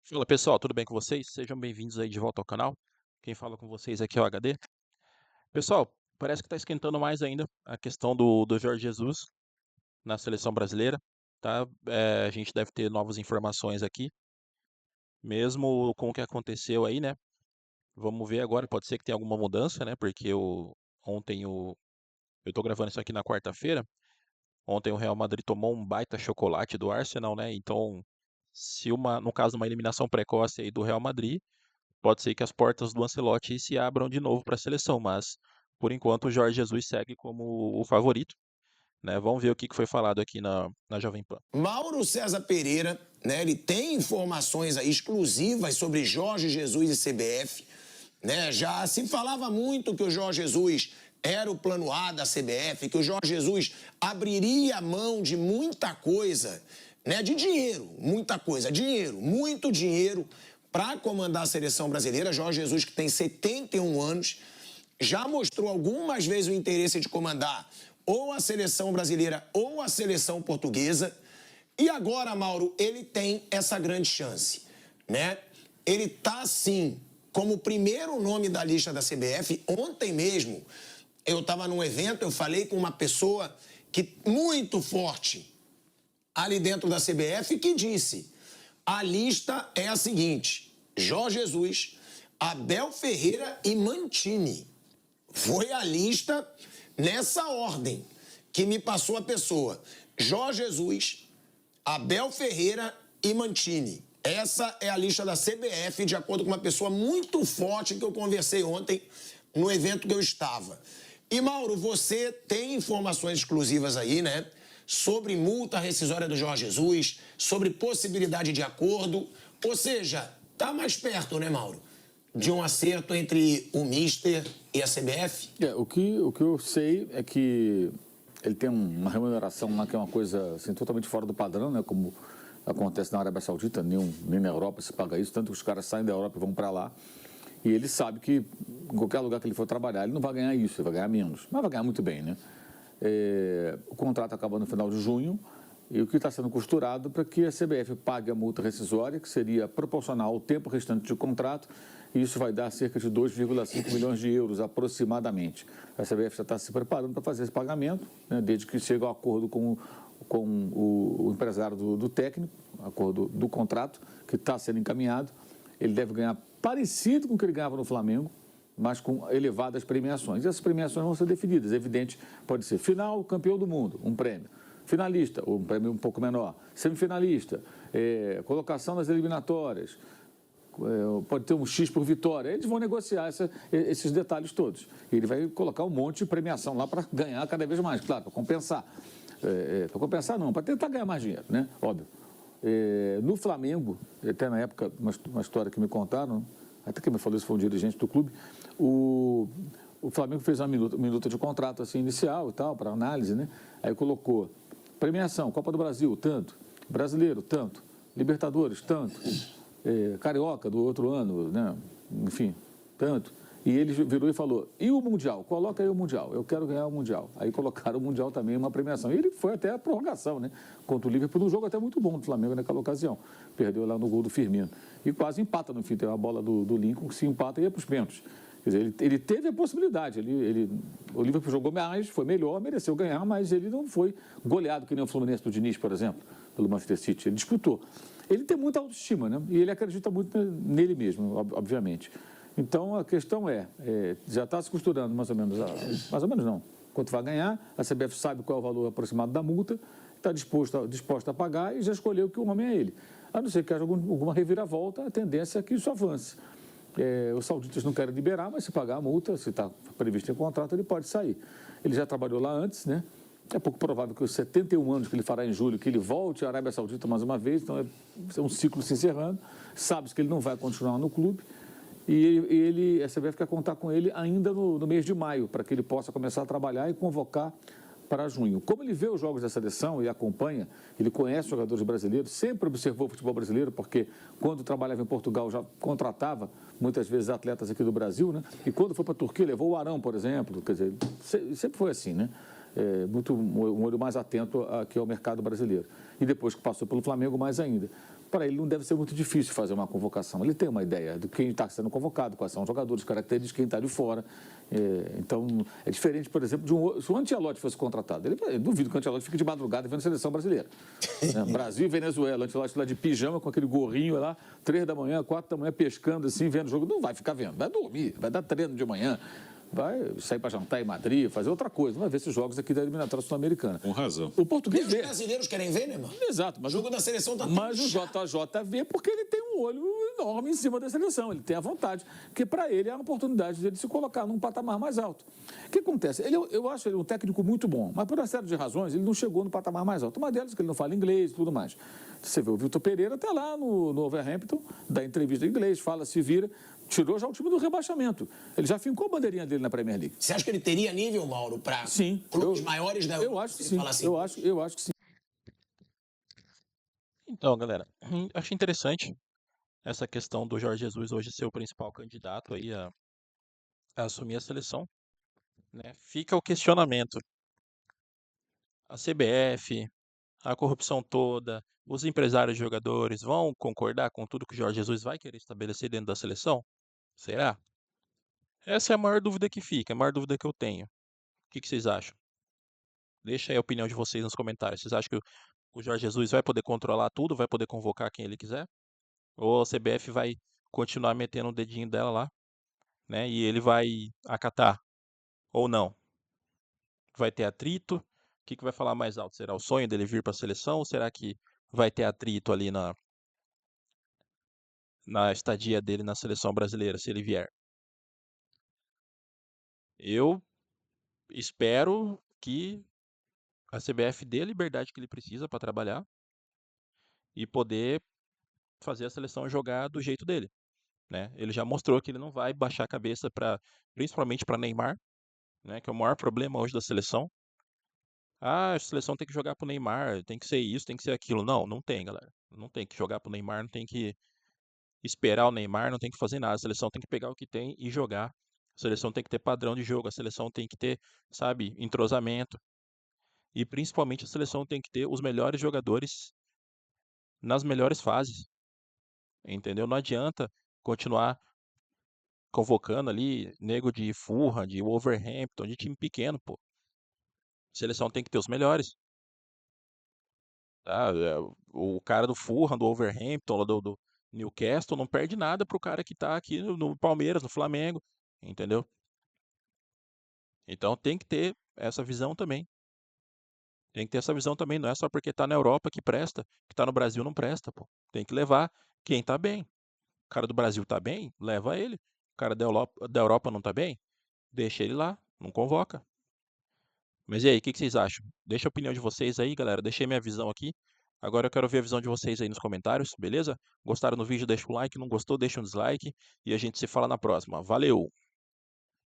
Fala pessoal, tudo bem com vocês? Sejam bem-vindos aí de volta ao canal. Quem fala com vocês aqui é o HD. Pessoal, parece que está esquentando mais ainda a questão do Jorge Jesus na seleção brasileira, tá? A gente deve ter novas informações aqui, mesmo com o que aconteceu aí, né? Vamos ver agora, pode ser que tenha alguma mudança, né? Porque ontem eu tô gravando isso aqui na quarta-feira. Ontem o Real Madrid tomou um baita chocolate do Arsenal, né? Então, se no caso uma eliminação precoce aí do Real Madrid, pode ser que as portas do Ancelotti se abram de novo para a seleção, mas por enquanto o Jorge Jesus segue como o favorito, né? Vamos ver o que foi falado aqui na Jovem Pan. Mauro César Pereira, né, ele tem informações aí exclusivas sobre Jorge Jesus e CBF, né? Já se falava muito que o Jorge Jesus era o plano A da CBF, que o Jorge Jesus abriria mão de muita coisa, né, de dinheiro, muita coisa, dinheiro, muito dinheiro para comandar a seleção brasileira. Jorge Jesus, que tem 71 anos, já mostrou algumas vezes o interesse de comandar ou a seleção brasileira ou a seleção portuguesa. E agora, Mauro, ele tem essa grande chance, né? Ele tá, sim, como o primeiro nome da lista da CBF. Ontem mesmo, eu estava num evento, eu falei com uma pessoa que muito forte ali dentro da CBF que disse: a lista é a seguinte: Jorge Jesus, Abel Ferreira e Mancini. Foi a lista nessa ordem que me passou a pessoa: Jorge Jesus, Abel Ferreira e Mancini. Essa é a lista da CBF, de acordo com uma pessoa muito forte que eu conversei ontem no evento que eu estava. E, Mauro, você tem informações exclusivas aí, né? Sobre multa rescisória do Jorge Jesus, sobre possibilidade de acordo. Ou seja, tá mais perto, né, Mauro, de um acerto entre o Mister e a CBF? O que eu sei é que ele tem uma remuneração lá que é uma coisa assim, totalmente fora do padrão, né? Como acontece na Arábia Saudita, nem na Europa se paga isso, tanto que os caras saem da Europa e vão para lá. E ele sabe que em qualquer lugar que ele for trabalhar, ele não vai ganhar isso, ele vai ganhar menos, mas vai ganhar muito bem, né? O contrato acaba no final de junho e o que está sendo costurado para que a CBF pague a multa rescisória, que seria proporcional ao tempo restante de contrato, e isso vai dar cerca de 2,5 milhões de euros aproximadamente. A CBF já está se preparando para fazer esse pagamento, né, desde que chega ao acordo com o empresário do técnico, acordo do contrato, que está sendo encaminhado. Ele deve ganhar parecido com o que ele ganhava no Flamengo, mas com elevadas premiações. E essas premiações vão ser definidas. É evidente, pode ser final, campeão do mundo, um prêmio. Finalista, um prêmio um pouco menor. Semifinalista, colocação nas eliminatórias, pode ter um X por vitória. Eles vão negociar esses detalhes todos. E ele vai colocar um monte de premiação lá para ganhar cada vez mais, claro, para compensar. Para compensar não, para tentar ganhar mais dinheiro, né? Óbvio. No Flamengo, até na época, uma história que me contaram, até que me falou isso, foi um dirigente do clube, o Flamengo fez uma minuta de contrato assim, inicial e tal, para análise, né? Aí colocou premiação, Copa do Brasil, tanto, Brasileiro, tanto, Libertadores, tanto, Carioca do outro ano, né? Enfim, tanto. E ele virou e falou: e o Mundial? Coloca aí o Mundial, eu quero ganhar o Mundial. Aí colocaram o Mundial também, uma premiação. E ele foi até a prorrogação, né? Contra o Liverpool, um jogo até muito bom do Flamengo naquela ocasião. Perdeu lá no gol do Firmino. E quase empata no fim, tem uma bola do Lincoln que se empata e ia para os pênaltis. Quer dizer, ele teve a possibilidade. O Liverpool jogou mais, foi melhor, mereceu ganhar, mas ele não foi goleado, que nem o Fluminense do Diniz, por exemplo, pelo Manchester City. Ele disputou. Ele tem muita autoestima, né? E ele acredita muito nele mesmo, obviamente. Então, a questão já está se costurando mais ou menos não, quanto vai ganhar, a CBF sabe qual é o valor aproximado da multa, está disposta a pagar e já escolheu que o homem é ele. A não ser que haja alguma reviravolta, a tendência é que isso avance. Os sauditas não querem liberar, mas se pagar a multa, se está previsto em contrato, ele pode sair. Ele já trabalhou lá antes, né? É pouco provável que os 71 anos que ele fará em julho, que ele volte à Arábia Saudita mais uma vez, então é um ciclo se encerrando, sabe que ele não vai continuar no clube. E a CBF quer contar com ele ainda no mês de maio, para que ele possa começar a trabalhar e convocar para junho. Como ele vê os jogos da seleção e acompanha, ele conhece os jogadores brasileiros, sempre observou o futebol brasileiro, porque quando trabalhava em Portugal já contratava muitas vezes atletas aqui do Brasil, né? E quando foi para a Turquia levou o Arão, por exemplo, quer dizer, sempre foi assim, né? Um olho mais atento aqui ao mercado brasileiro. E depois que passou pelo Flamengo, mais ainda. para ele não deve ser muito difícil fazer uma convocação. Ele tem uma ideia de quem está sendo convocado, quais são os jogadores, características de quem está de fora. Então, é diferente, por exemplo, se o Ancelotti fosse contratado. Eu duvido que o Ancelotti fique de madrugada vendo a seleção brasileira. Brasil e Venezuela, o Ancelotti lá de pijama, com aquele gorrinho lá, 3 da manhã, 4 da manhã, pescando assim, vendo o jogo. Não vai ficar vendo, vai dormir, vai dar treino de manhã. Vai sair para jantar em Madrid, fazer outra coisa, não vai ver esses jogos aqui da eliminatória sul-americana. Com razão. O português Nem os vê. brasileiros querem ver, né, mano? Exato, mas O jogo da seleção tá mas o tudo JJ vê porque ele tem um olho enorme em cima da seleção, ele tem a vontade, porque para ele é a oportunidade de ele se colocar num patamar mais alto. O que acontece? Eu acho ele um técnico muito bom, mas por uma série de razões ele não chegou no patamar mais alto. Uma delas é que ele não fala inglês e tudo mais. Você vê o Vitor Pereira está lá no Wolverhampton, dá entrevista em inglês, fala, se vira, tirou já o time do rebaixamento. Ele já fincou a bandeirinha dele na Premier League. Você acha que ele teria nível, Mauro, para clubes maiores da Europa? Eu acho que Você sim. fala assim, Eu acho que sim. Então, galera, achei interessante essa questão do Jorge Jesus hoje ser o principal candidato aí a assumir a seleção, né? Fica o questionamento. A CBF, a corrupção toda, os empresários e jogadores vão concordar com tudo que o Jorge Jesus vai querer estabelecer dentro da seleção? Será? Essa é a maior dúvida que fica, a maior dúvida que eu tenho. O que vocês acham? Deixa aí a opinião de vocês nos comentários. Vocês acham que o Jorge Jesus vai poder controlar tudo, vai poder convocar quem ele quiser? Ou a CBF vai continuar metendo o dedinho dela lá, né? E ele vai acatar? Ou não? Vai ter atrito? O que vai falar mais alto? Será o sonho dele vir para a seleção? Ou será que vai ter atrito ali na estadia dele na seleção brasileira, se ele vier? Eu espero que a CBF dê a liberdade que ele precisa para trabalhar e poder fazer a seleção jogar do jeito dele, né? Ele já mostrou que ele não vai baixar a cabeça para, principalmente para Neymar, né? Que é o maior problema hoje da seleção. Ah, a seleção tem que jogar pro Neymar, tem que ser isso, tem que ser aquilo. Não, não tem, galera. Não tem que jogar pro Neymar, não tem que esperar o Neymar, não tem que fazer nada. A seleção tem que pegar o que tem e jogar. A seleção tem que ter padrão de jogo, a seleção tem que ter, sabe, entrosamento. E principalmente a seleção tem que ter os melhores jogadores nas melhores fases. Entendeu? Não adianta continuar convocando ali nego de Fulham, de Wolverhampton, de time pequeno, pô. A seleção tem que ter os melhores. Tá? O cara do Fulham, do Wolverhampton, do Newcastle, não perde nada pro cara que tá aqui no Palmeiras, no Flamengo, entendeu? Então tem que ter essa visão também. Tem que ter essa visão também, não é só porque tá na Europa que presta, que tá no Brasil não presta, pô. Tem que levar quem tá bem. O cara do Brasil tá bem, leva ele. O cara da Europa não tá bem, deixa ele lá, não convoca. Mas e aí, o que vocês acham? Deixa a opinião de vocês aí, galera. Deixei minha visão aqui. Agora eu quero ver a visão de vocês aí nos comentários, beleza? Gostaram do vídeo? Deixa um like. Não gostou? Deixa um dislike. E a gente se fala na próxima. Valeu!